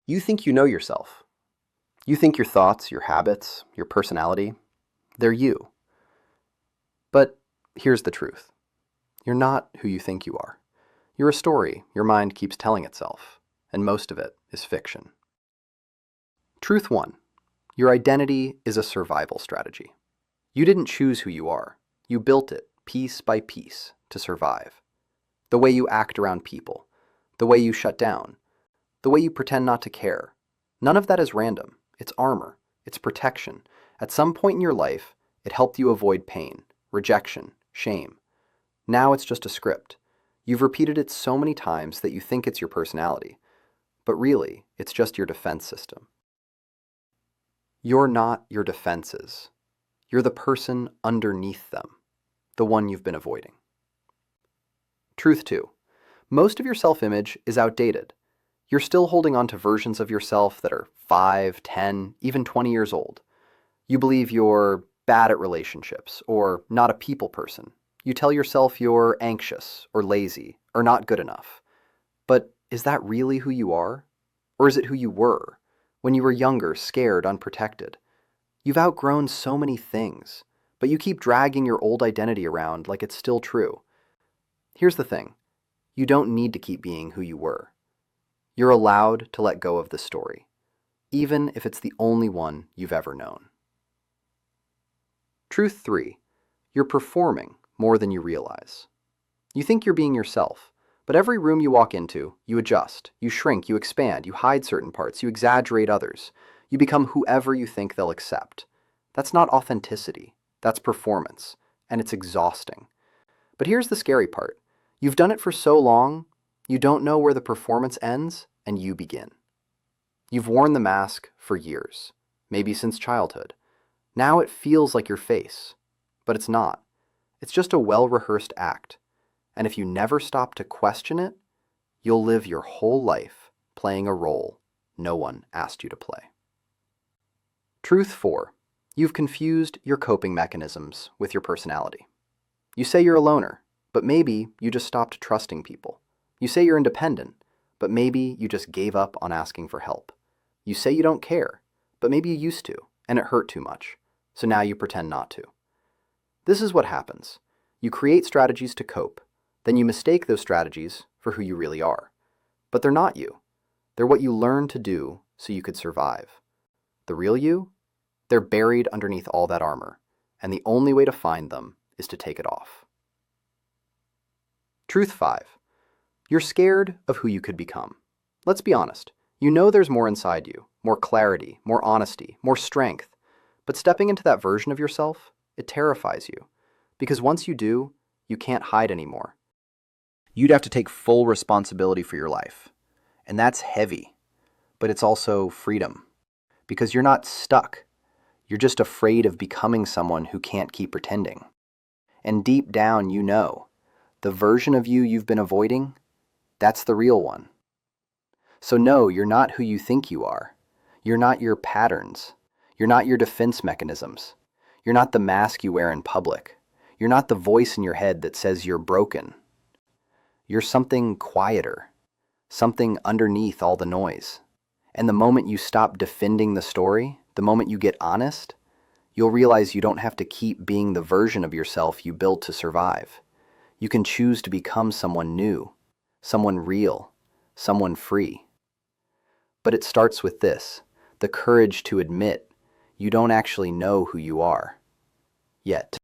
You think you know yourself. You think your thoughts, your habits, your personality, they're you. But here's the truth. You're not who you think you are. You're a story your mind keeps telling itself, and most of it is fiction. Truth 1. Your identity is a survival strategy. You didn't choose who you are. You built it, piece by piece, to survive. The way you act around people, the way you shut down, the way you pretend not to care. None of that is random. It's armor. It's protection. At some point in your life, it helped you avoid pain, rejection, shame. Now it's just a script. You've repeated it so many times that you think it's your personality. But really, it's just your defense system. You're not your defenses. You're the person underneath them, the one you've been avoiding. Truth 2. Most of your self-image is outdated. You're still holding on to versions of yourself that are 5, 10, even 20 years old. You believe you're bad at relationships or not a people person. You tell yourself you're anxious or lazy or not good enough. But is that really who you are? Or is it who you were when you were younger, scared, unprotected? You've outgrown so many things, but you keep dragging your old identity around like it's still true. Here's the thing. You don't need to keep being who you were. You're allowed to let go of the story, even if it's the only one you've ever known. Truth 3. You're performing more than you realize. You think you're being yourself, but every room you walk into, you adjust, you shrink, you expand, you hide certain parts, you exaggerate others. You become whoever you think they'll accept. That's not authenticity. That's performance, and it's exhausting. But here's the scary part. You've done it for so long, you don't know where the performance ends and you begin. You've worn the mask for years, maybe since childhood. Now it feels like your face, but it's not. It's just a well-rehearsed act. And if you never stop to question it, you'll live your whole life playing a role no one asked you to play. Truth 4. You've confused your coping mechanisms with your personality. You say you're a loner, but maybe you just stopped trusting people. You say you're independent, but maybe you just gave up on asking for help. You say you don't care, but maybe you used to, and it hurt too much, so now you pretend not to. This is what happens. You create strategies to cope, then you mistake those strategies for who you really are. But they're not you. They're what you learned to do so you could survive. The real you? They're buried underneath all that armor, and the only way to find them is to take it off. Truth 5. You're scared of who you could become. Let's be honest. You know there's more inside you, more clarity, more honesty, more strength. But stepping into that version of yourself, it terrifies you. Because once you do, you can't hide anymore. You'd have to take full responsibility for your life. And that's heavy. But it's also freedom. Because you're not stuck. You're just afraid of becoming someone who can't keep pretending. And deep down, you know, the version of you you've been avoiding, that's the real one. So no, you're not who you think you are. You're not your patterns. You're not your defense mechanisms. You're not the mask you wear in public. You're not the voice in your head that says you're broken. You're something quieter, something underneath all the noise. And the moment you stop defending the story, the moment you get honest, you'll realize you don't have to keep being the version of yourself you built to survive. You can choose to become someone new, someone real, someone free. But it starts with this, the courage to admit you don't actually know who you are yet.